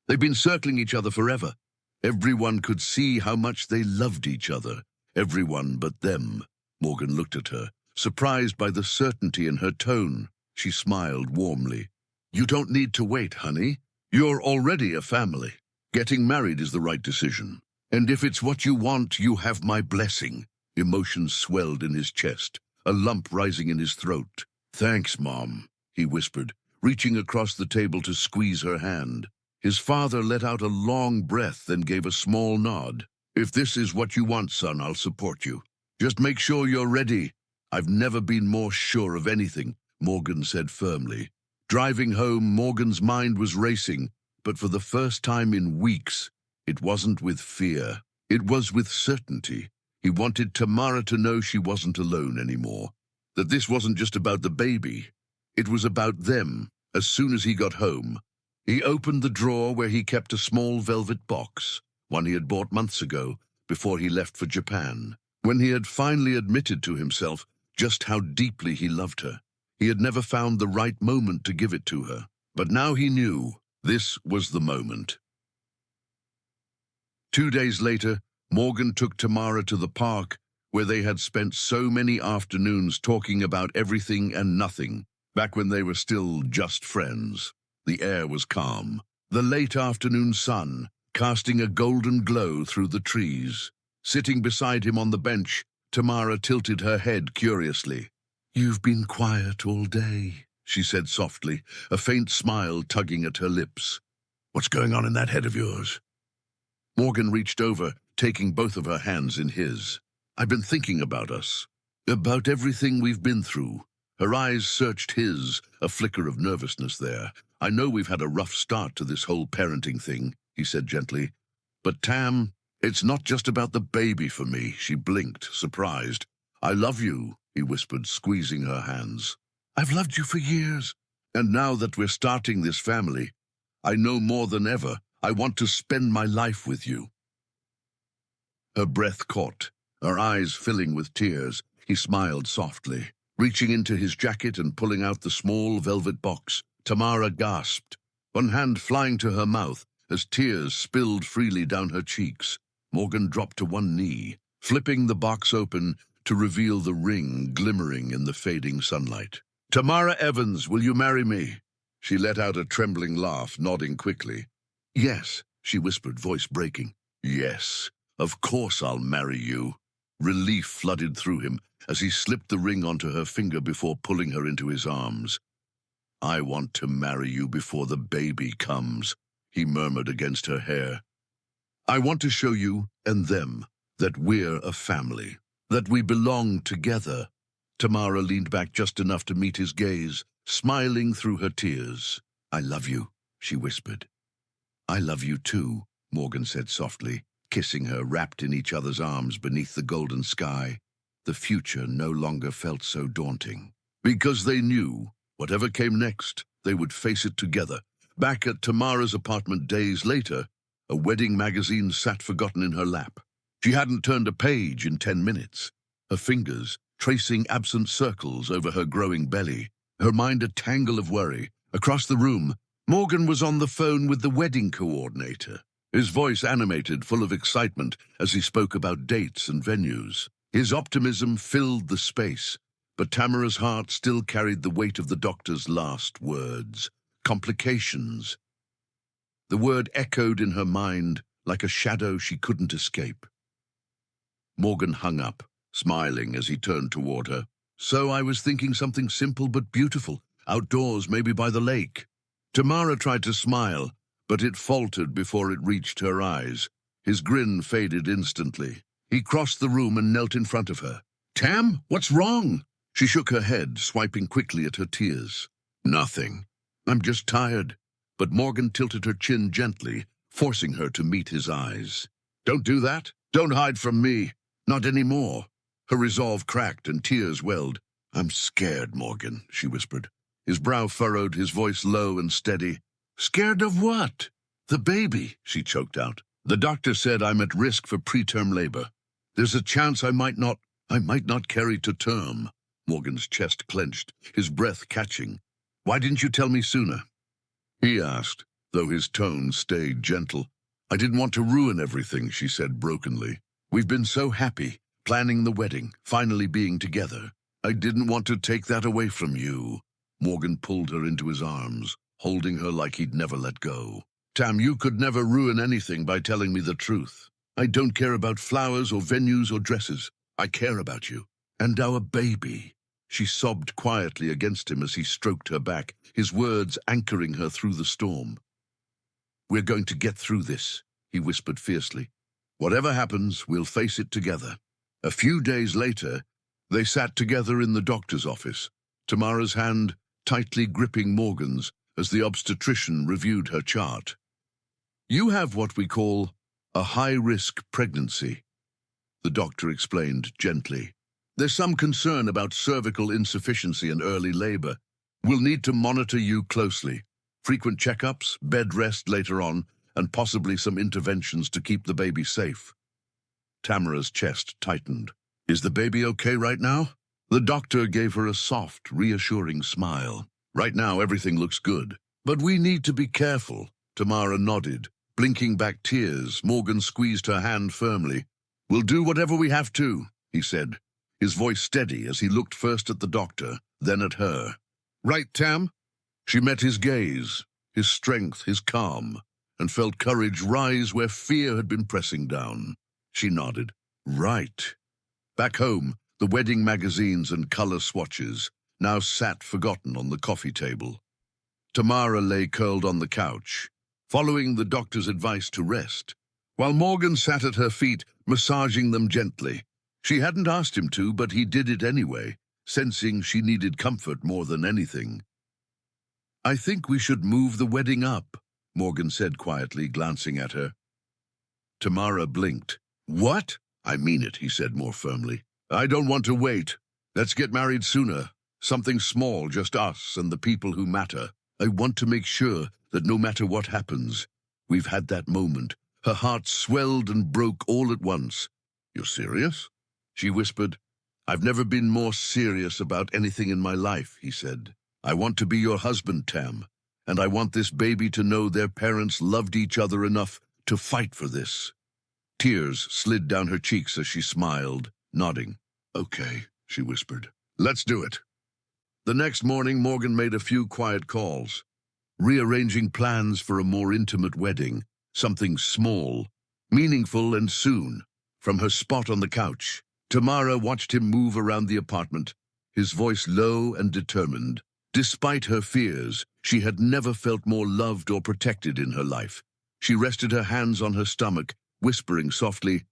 They've been circling each other forever. Everyone could see how much they loved each other. Everyone but them. Morgan looked at her, surprised by the certainty in her tone. She smiled warmly. You don't need to wait, honey. You're already a family. Getting married is the right decision. And if it's what you want, you have my blessing. Emotion swelled in his chest, a lump rising in his throat. Thanks, Mom, he whispered, reaching across the table to squeeze her hand. His father let out a long breath, then gave a small nod. If this is what you want, son, I'll support you. Just make sure you're ready. I've never been more sure of anything, Morgan said firmly. Driving home, Morgan's mind was racing, but for the first time in weeks, it wasn't with fear. It was with certainty. He wanted Tamara to know she wasn't alone anymore, that this wasn't just about the baby. It was about them. As soon as he got home, he opened the drawer where he kept a small velvet box, one he had bought months ago, before he left for Japan. When he had finally admitted to himself just how deeply he loved her, he had never found the right moment to give it to her. But now he knew this was the moment. 2 days later, Morgan took Tamara to the park, where they had spent so many afternoons talking about everything and nothing, back when they were still just friends. The air was calm, the late afternoon sun casting a golden glow through the trees. Sitting beside him on the bench, Tamara tilted her head curiously. You've been quiet all day, she said softly, a faint smile tugging at her lips. What's going on in that head of yours? Morgan reached over, taking both of her hands in his. I've been thinking about us, about everything we've been through. Her eyes searched his, a flicker of nervousness there. I know we've had a rough start to this whole parenting thing, he said gently. But Tam, it's not just about the baby for me, she blinked, surprised. I love you, he whispered, squeezing her hands. I've loved you for years. And now that we're starting this family, I know more than ever, I want to spend my life with you." Her breath caught, her eyes filling with tears. He smiled softly. Reaching into his jacket and pulling out the small velvet box, Tamara gasped, one hand flying to her mouth as tears spilled freely down her cheeks. Morgan dropped to one knee, flipping the box open to reveal the ring glimmering in the fading sunlight. "Tamara Evans, will you marry me?" She let out a trembling laugh, nodding quickly. "Yes," she whispered, voice breaking. "Yes, of course I'll marry you." Relief flooded through him as he slipped the ring onto her finger before pulling her into his arms. "I want to marry you before the baby comes," he murmured against her hair. "I want to show you and them that we're a family, that we belong together." Tamara leaned back just enough to meet his gaze, smiling through her tears. "I love you," she whispered. "I love you too," Morgan said softly, kissing her, wrapped in each other's arms beneath the golden sky. The future no longer felt so daunting, because they knew, whatever came next, they would face it together. Back at Tamara's apartment days later, a wedding magazine sat forgotten in her lap. She hadn't turned a page in 10 minutes, her fingers tracing absent circles over her growing belly, her mind a tangle of worry. Across the room, Morgan was on the phone with the wedding coordinator, his voice animated, full of excitement as he spoke about dates and venues. His optimism filled the space, but Tamara's heart still carried the weight of the doctor's last words. Complications. The word echoed in her mind like a shadow she couldn't escape. Morgan hung up, smiling as he turned toward her. "So I was thinking something simple but beautiful, outdoors, maybe by the lake." Tamara tried to smile, but it faltered before it reached her eyes. His grin faded instantly. He crossed the room and knelt in front of her. "Tam, what's wrong?" She shook her head, swiping quickly at her tears. "Nothing. I'm just tired." But Morgan tilted her chin gently, forcing her to meet his eyes. "Don't do that. Don't hide from me. Not anymore." Her resolve cracked and tears welled. "I'm scared, Morgan," she whispered. His brow furrowed, his voice low and steady. "Scared of what?" "The baby," she choked out. "The doctor said I'm at risk for preterm labor. There's a chance I might not carry to term." Morgan's chest clenched, his breath catching. "Why didn't you tell me sooner?" he asked, though his tone stayed gentle. "I didn't want to ruin everything," she said brokenly. "We've been so happy, planning the wedding, finally being together. I didn't want to take that away from you." Morgan pulled her into his arms, holding her like he'd never let go. "Tam, you could never ruin anything by telling me the truth. I don't care about flowers or venues or dresses. I care about you. And our baby." She sobbed quietly against him as he stroked her back, his words anchoring her through the storm. "We're going to get through this," he whispered fiercely. "Whatever happens, we'll face it together." A few days later, they sat together in the doctor's office, Tamara's hand tightly gripping Morgan's as the obstetrician reviewed her chart. "You have what we call a high-risk pregnancy," the doctor explained gently. "There's some concern about cervical insufficiency and early labor. We'll need to monitor you closely. Frequent checkups, bed rest later on, and possibly some interventions to keep the baby safe." Tamara's chest tightened. "Is the baby okay right now?" The doctor gave her a soft, reassuring smile. "Right now, everything looks good. But we need to be careful." Tamara nodded, blinking back tears. Morgan squeezed her hand firmly. "We'll do whatever we have to," he said, his voice steady as he looked first at the doctor, then at her. "Right, Tam?" She met his gaze, his strength, his calm, and felt courage rise where fear had been pressing down. She nodded. "Right." Back home, the wedding magazines and color swatches now sat forgotten on the coffee table. Tamara lay curled on the couch, following the doctor's advice to rest, while Morgan sat at her feet, massaging them gently. She hadn't asked him to, but he did it anyway, sensing she needed comfort more than anything. "I think we should move the wedding up," Morgan said quietly, glancing at her. Tamara blinked. "What?" "I mean it," he said more firmly. "I don't want to wait. Let's get married sooner. Something small, just us and the people who matter. I want to make sure that no matter what happens, We've had that moment. Her heart swelled and broke all at once. You're serious? She whispered. I've never been more serious about anything in my life, he said. I want to be your husband, Tam, and I want this baby to know their parents loved each other enough to fight for this. Tears slid down her cheeks as she smiled, nodding. Okay, she whispered. Let's do it. The next morning, Morgan made a few quiet calls, rearranging plans for a more intimate wedding, something small, meaningful, and soon. From her spot on the couch, Tamara watched him move around the apartment, his voice low and determined. Despite her fears, she had never felt more loved or protected in her life. She rested her hands on her stomach, whispering softly,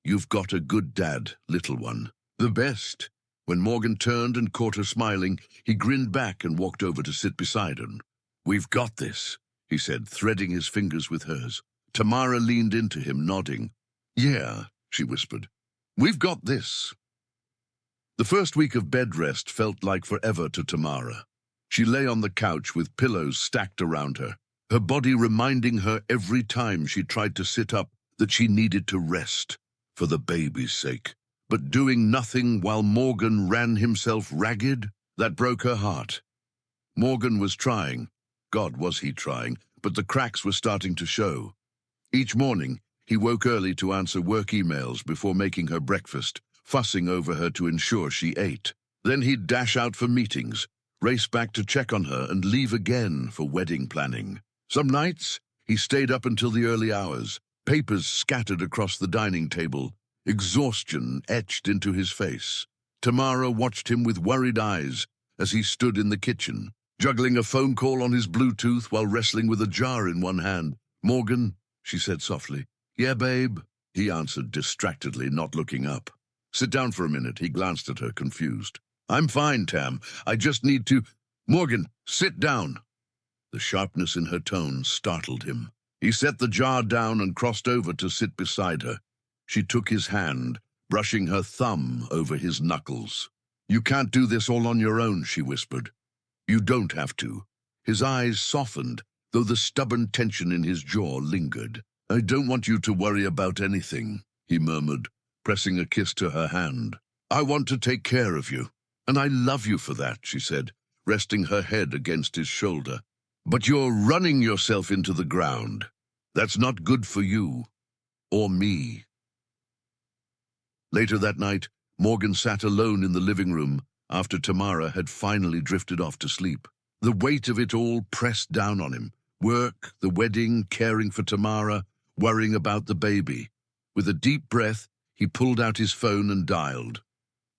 You've got a good dad, little one. The best. When Morgan turned and caught her smiling, he grinned back and walked over to sit beside her. We've got this, he said, threading his fingers with hers. Tamara leaned into him, nodding. Yeah, she whispered. We've got this. The first week of bed rest felt like forever to Tamara. She lay on the couch with pillows stacked around her body reminding her every time she tried to sit up that she needed to rest, for the baby's sake. But doing nothing while Morgan ran himself ragged, that broke her heart. Morgan was trying. God, was he trying, but the cracks were starting to show. Each morning, he woke early to answer work emails before making her breakfast, fussing over her to ensure she ate. Then he'd dash out for meetings, race back to check on her, and leave again for wedding planning. Some nights, he stayed up until the early hours, papers scattered across the dining table, exhaustion etched into his face. Tamara watched him with worried eyes as he stood in the kitchen, juggling a phone call on his Bluetooth while wrestling with a jar in one hand. Morgan, she said softly. Yeah, babe, he answered distractedly, not looking up. Sit down for a minute, he glanced at her, confused. I'm fine, Tam. I just need to... Morgan, sit down. The sharpness in her tone startled him. He set the jar down and crossed over to sit beside her. She took his hand, brushing her thumb over his knuckles. You can't do this all on your own, she whispered. You don't have to. His eyes softened, though the stubborn tension in his jaw lingered. I don't want you to worry about anything, he murmured, pressing a kiss to her hand. I want to take care of you, and I love you for that, she said, resting her head against his shoulder. But you're running yourself into the ground. That's not good for you, or me. Later that night, Morgan sat alone in the living room after Tamara had finally drifted off to sleep. The weight of it all pressed down on him. Work, the wedding, caring for Tamara, worrying about the baby. With a deep breath, he pulled out his phone and dialed.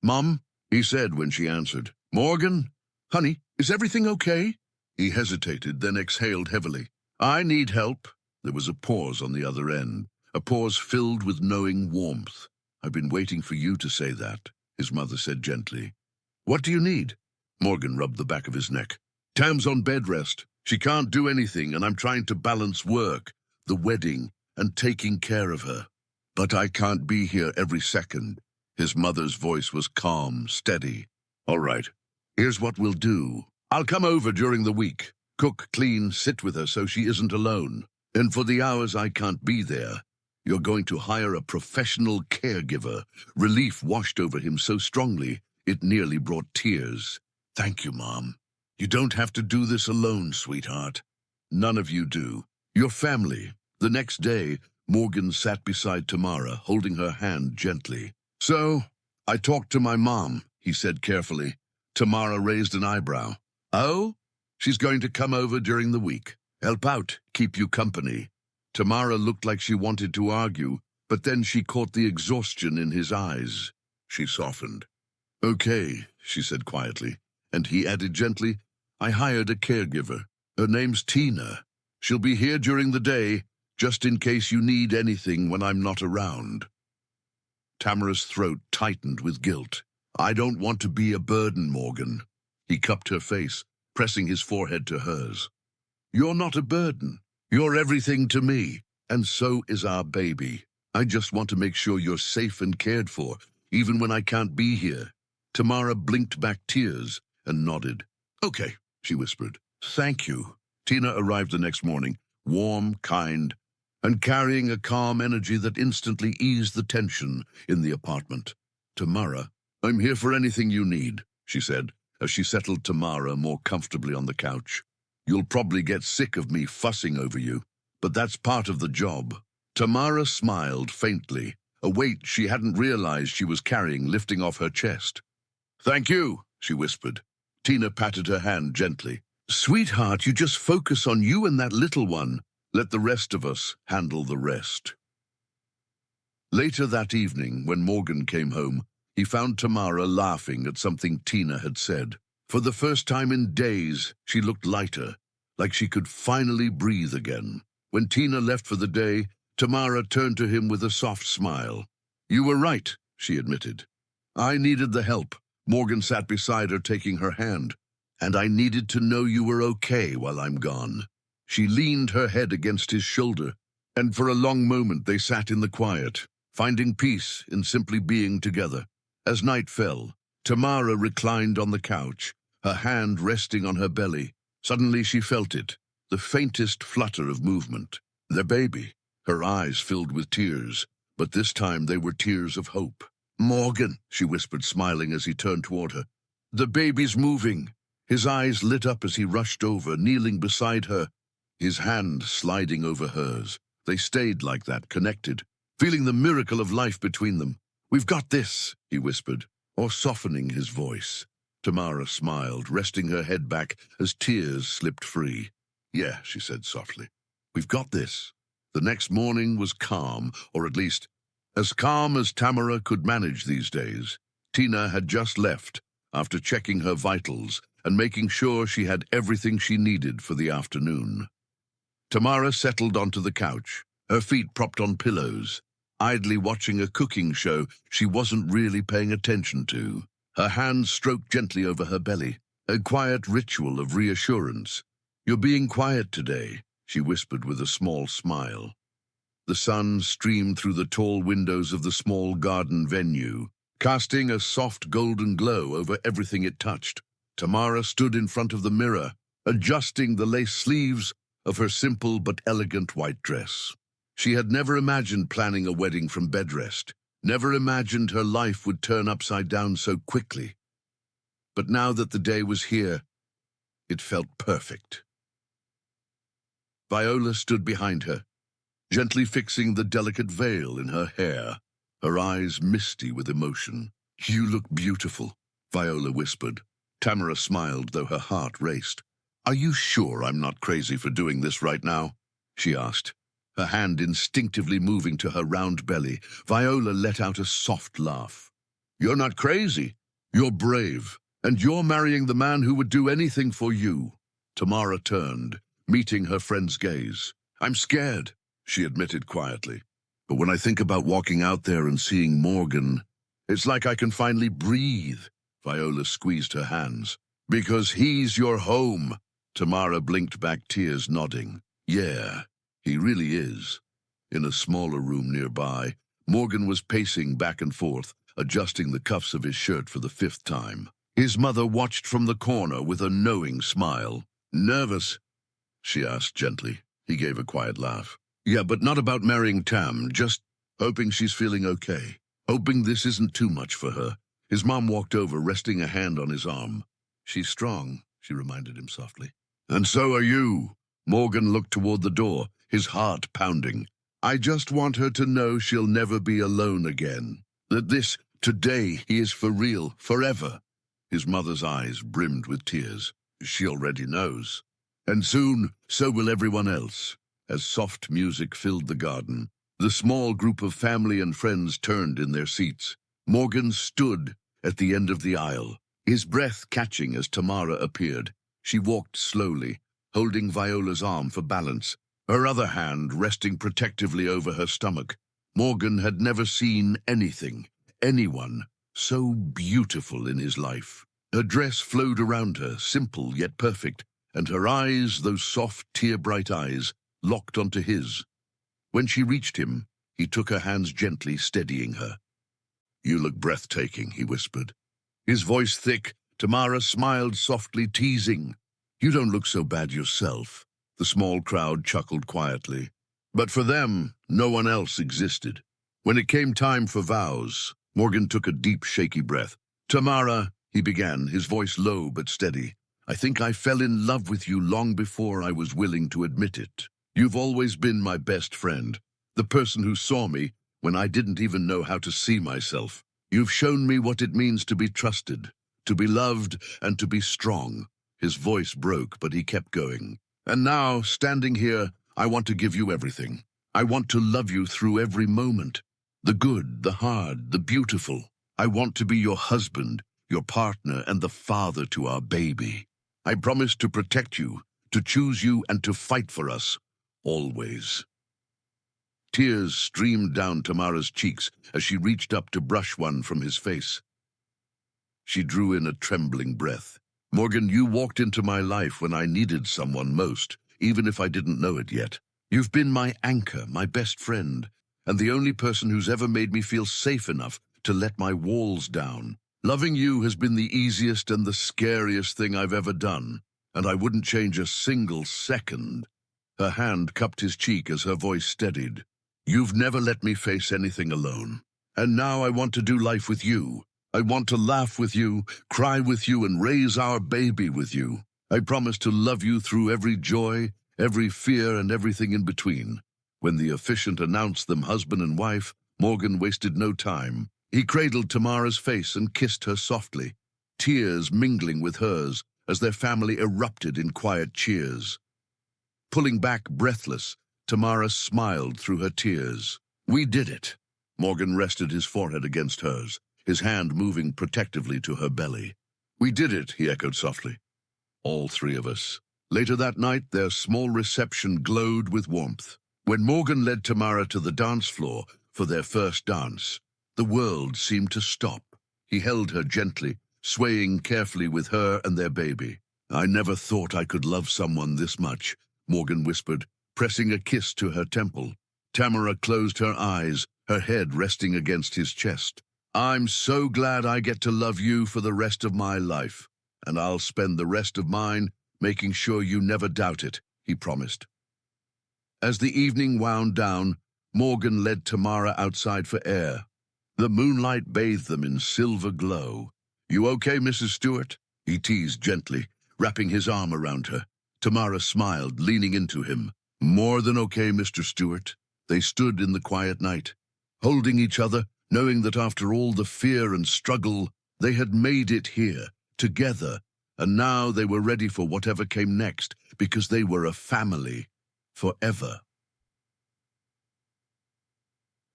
Mom, he said when she answered. Morgan? Honey, is everything okay? He hesitated, then exhaled heavily. I need help. There was a pause on the other end, a pause filled with knowing warmth. I've been waiting for you to say that, his mother said gently. What do you need? Morgan rubbed the back of his neck. Tam's on bed rest. She can't do anything, and I'm trying to balance work, the wedding, and taking care of her. But I can't be here every second. His mother's voice was calm, steady. All right, here's what we'll do. I'll come over during the week, cook, clean, sit with her so she isn't alone. And for the hours I can't be there, you're going to hire a professional caregiver. Relief washed over him so strongly, it nearly brought tears. Thank you, Mom. You don't have to do this alone, sweetheart. None of you do. Your family. The next day, Morgan sat beside Tamara, holding her hand gently. So, I talked to my mom, he said carefully. Tamara raised an eyebrow. Oh? She's going to come over during the week. Help out, keep you company. Tamara looked like she wanted to argue, but then she caught the exhaustion in his eyes. She softened. Okay, she said quietly, and he added gently, I hired a caregiver. Her name's Tina. She'll be here during the day, just in case you need anything when I'm not around. Tamara's throat tightened with guilt. I don't want to be a burden, Morgan. He cupped her face, pressing his forehead to hers. You're not a burden. You're everything to me, and so is our baby. I just want to make sure you're safe and cared for, even when I can't be here. Tamara blinked back tears and nodded. Okay, she whispered. Thank you. Tina arrived the next morning, warm, kind, and carrying a calm energy that instantly eased the tension in the apartment. "Tamara, I'm here for anything you need," she said, as she settled Tamara more comfortably on the couch. "You'll probably get sick of me fussing over you, but that's part of the job." Tamara smiled faintly, a weight she hadn't realized she was carrying lifting off her chest. "Thank you," she whispered. Tina patted her hand gently. "Sweetheart, you just focus on you and that little one. Let the rest of us handle the rest." Later that evening, when Morgan came home, he found Tamara laughing at something Tina had said. For the first time in days, she looked lighter, like she could finally breathe again. When Tina left for the day, Tamara turned to him with a soft smile. "You were right," she admitted. "I needed the help." Morgan sat beside her, taking her hand. "And I needed to know you were okay while I'm gone." She leaned her head against his shoulder, and for a long moment they sat in the quiet, finding peace in simply being together. As night fell, Tamara reclined on the couch, her hand resting on her belly. Suddenly she felt it, the faintest flutter of movement. Their baby. Her eyes filled with tears, but this time they were tears of hope. "Morgan," she whispered, smiling as he turned toward her. "The baby's moving." His eyes lit up as he rushed over, kneeling beside her, his hand sliding over hers. They stayed like that, connected, feeling the miracle of life between them. "We've got this," he whispered, or softening his voice. Tamara smiled, resting her head back as tears slipped free. "Yeah," she said softly. "We've got this." The next morning was calm, or at least as calm as Tamara could manage these days. Tina had just left, after checking her vitals and making sure she had everything she needed for the afternoon. Tamara settled onto the couch, her feet propped on pillows, idly watching a cooking show she wasn't really paying attention to. Her hands stroked gently over her belly, a quiet ritual of reassurance. "You're being quiet today," she whispered with a small smile. The sun streamed through the tall windows of the small garden venue, casting a soft golden glow over everything it touched. Tamara stood in front of the mirror, adjusting the lace sleeves of her simple but elegant white dress. She had never imagined planning a wedding from bed rest, never imagined her life would turn upside down so quickly. But now that the day was here, it felt perfect. Viola stood behind her, gently fixing the delicate veil in her hair, her eyes misty with emotion. "You look beautiful," Viola whispered. Tamara smiled, though her heart raced. "Are you sure I'm not crazy for doing this right now?" she asked, her hand instinctively moving to her round belly. Viola let out a soft laugh. "You're not crazy. You're brave, and you're marrying the man who would do anything for you." Tamara turned, meeting her friend's gaze. "I'm scared," she admitted quietly. "But when I think about walking out there and seeing Morgan, it's like I can finally breathe." Viola squeezed her hands. "Because he's your home." Tamara blinked back, tears nodding. "Yeah, he really is." In a smaller room nearby, Morgan was pacing back and forth, adjusting the cuffs of his shirt for the 5th time. His mother watched from the corner with a knowing smile. "Nervous?" she asked gently. He gave a quiet laugh. "Yeah, but not about marrying Tam, just hoping she's feeling okay. Hoping this isn't too much for her." His mom walked over, resting a hand on his arm. "She's strong," she reminded him softly. "And so are you." Morgan looked toward the door, his heart pounding. "I just want her to know she'll never be alone again. That this, today, he is for real, forever." His mother's eyes brimmed with tears. "She already knows. And soon, so will everyone else." As soft music filled the garden, the small group of family and friends turned in their seats. Morgan stood at the end of the aisle, his breath catching as Tamara appeared. She walked slowly, holding Viola's arm for balance, her other hand resting protectively over her stomach. Morgan had never seen anyone, so beautiful in his life. Her dress flowed around her, simple yet perfect, and her eyes, those soft, tear-bright eyes, locked onto his. When she reached him, he took her hands gently, steadying her. "You look breathtaking," he whispered. His voice thick, Tamara smiled softly, teasing. "You don't look so bad yourself." The small crowd chuckled quietly. But for them, no one else existed. When it came time for vows, Morgan took a deep, shaky breath. "Tamara," he began, his voice low but steady, "I think I fell in love with you long before I was willing to admit it. You've always been my best friend, the person who saw me when I didn't even know how to see myself. You've shown me what it means to be trusted, to be loved, and to be strong." His voice broke, but he kept going. "And now, standing here, I want to give you everything. I want to love you through every moment. The good, the hard, the beautiful. I want to be your husband, your partner, and the father to our baby. I promise to protect you, to choose you, and to fight for us, always." Tears streamed down Tamara's cheeks as she reached up to brush one from his face. She drew in a trembling breath. "Morgan, you walked into my life when I needed someone most, even if I didn't know it yet. You've been my anchor, my best friend, and the only person who's ever made me feel safe enough to let my walls down. Loving you has been the easiest and the scariest thing I've ever done, and I wouldn't change a single second." Her hand cupped his cheek as her voice steadied. "You've never let me face anything alone, and now I want to do life with you. I want to laugh with you, cry with you, and raise our baby with you. I promise to love you through every joy, every fear, and everything in between." When the officiant announced them husband and wife, Morgan wasted no time. He cradled Tamara's face and kissed her softly, tears mingling with hers as their family erupted in quiet cheers. Pulling back breathless, Tamara smiled through her tears. "We did it." Morgan rested his forehead against hers, his hand moving protectively to her belly. "We did it," he echoed softly. "All three of us." Later that night, their small reception glowed with warmth. When Morgan led Tamara to the dance floor for their first dance, the world seemed to stop. He held her gently, swaying carefully with her and their baby. "I never thought I could love someone this much," Morgan whispered, pressing a kiss to her temple. Tamara closed her eyes, her head resting against his chest. "I'm so glad I get to love you for the rest of my life, and I'll spend the rest of mine making sure you never doubt it," he promised. As the evening wound down, Morgan led Tamara outside for air. The moonlight bathed them in silver glow. "You okay, Mrs. Stewart?" he teased gently, wrapping his arm around her. Tamara smiled, leaning into him. "More than okay, Mr. Stewart." They stood in the quiet night, holding each other, knowing that after all the fear and struggle, they had made it here, together, and now they were ready for whatever came next, because they were a family, forever.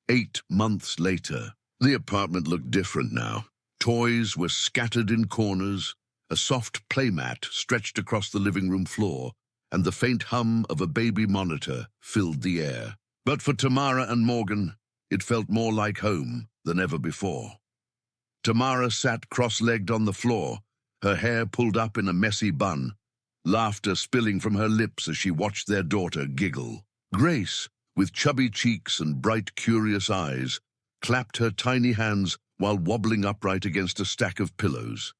8 months later, the apartment looked different now. Toys were scattered in corners, a soft playmat stretched across the living room floor, and the faint hum of a baby monitor filled the air. But for Tamara and Morgan, it felt more like home than ever before. Tamara sat cross-legged on the floor, her hair pulled up in a messy bun, laughter spilling from her lips as she watched their daughter giggle. Grace, with chubby cheeks and bright, curious eyes, clapped her tiny hands while wobbling upright against a stack of pillows.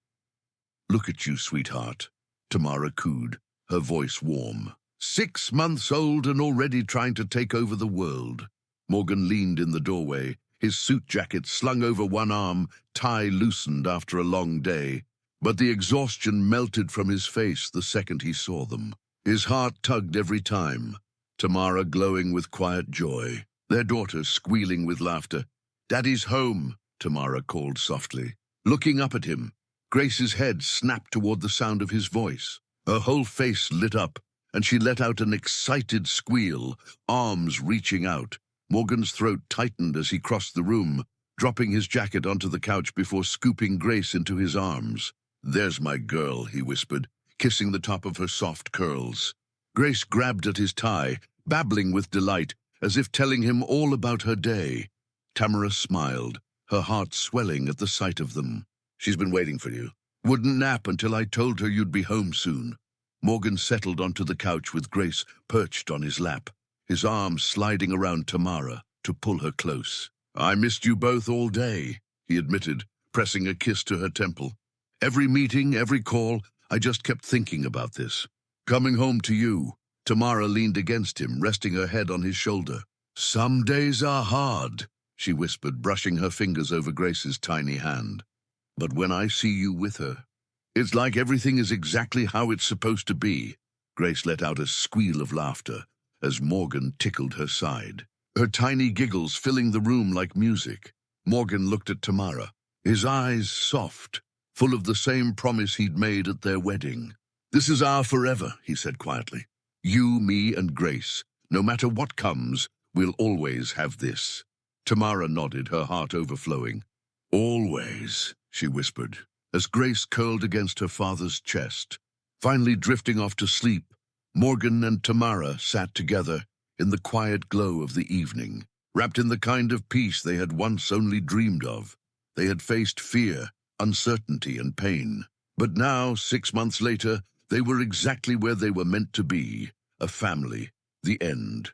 "Look at you, sweetheart," Tamara cooed, her voice warm. 6 months old and already trying to take over the world. Morgan leaned in the doorway, his suit jacket slung over one arm, tie loosened after a long day. But the exhaustion melted from his face the second he saw them. His heart tugged every time, Tamara glowing with quiet joy, their daughter squealing with laughter. "Daddy's home," Tamara called softly. Looking up at him, Grace's head snapped toward the sound of his voice. Her whole face lit up, and she let out an excited squeal, arms reaching out. Morgan's throat tightened as he crossed the room, dropping his jacket onto the couch before scooping Grace into his arms. "There's my girl," he whispered, kissing the top of her soft curls. Grace grabbed at his tie, babbling with delight, as if telling him all about her day. Tamara smiled, her heart swelling at the sight of them. "She's been waiting for you. Wouldn't nap until I told her you'd be home soon." Morgan settled onto the couch with Grace perched on his lap, his arms sliding around Tamara to pull her close. "I missed you both all day," he admitted, pressing a kiss to her temple. "Every meeting, every call, I just kept thinking about this. Coming home to you, Tamara leaned against him, resting her head on his shoulder. "Some days are hard," she whispered, brushing her fingers over Grace's tiny hand. "But when I see you with her, it's like everything is exactly how it's supposed to be." Grace let out a squeal of laughter as Morgan tickled her side, her tiny giggles filling the room like music. Morgan looked at Tamara, his eyes soft, full of the same promise he'd made at their wedding. "This is our forever," he said quietly. "You, me, and Grace. No matter what comes, we'll always have this." Tamara nodded, her heart overflowing. "Always," she whispered, as Grace curled against her father's chest. Finally drifting off to sleep, Morgan and Tamara sat together in the quiet glow of the evening, wrapped in the kind of peace they had once only dreamed of. They had faced fear, uncertainty, and pain. But now, 6 months later, they were exactly where they were meant to be, a family, the end.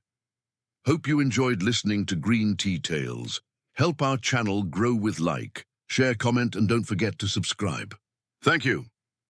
Hope you enjoyed listening to Green Tea Tales. Help our channel grow with like, share, comment, and don't forget to subscribe. Thank you.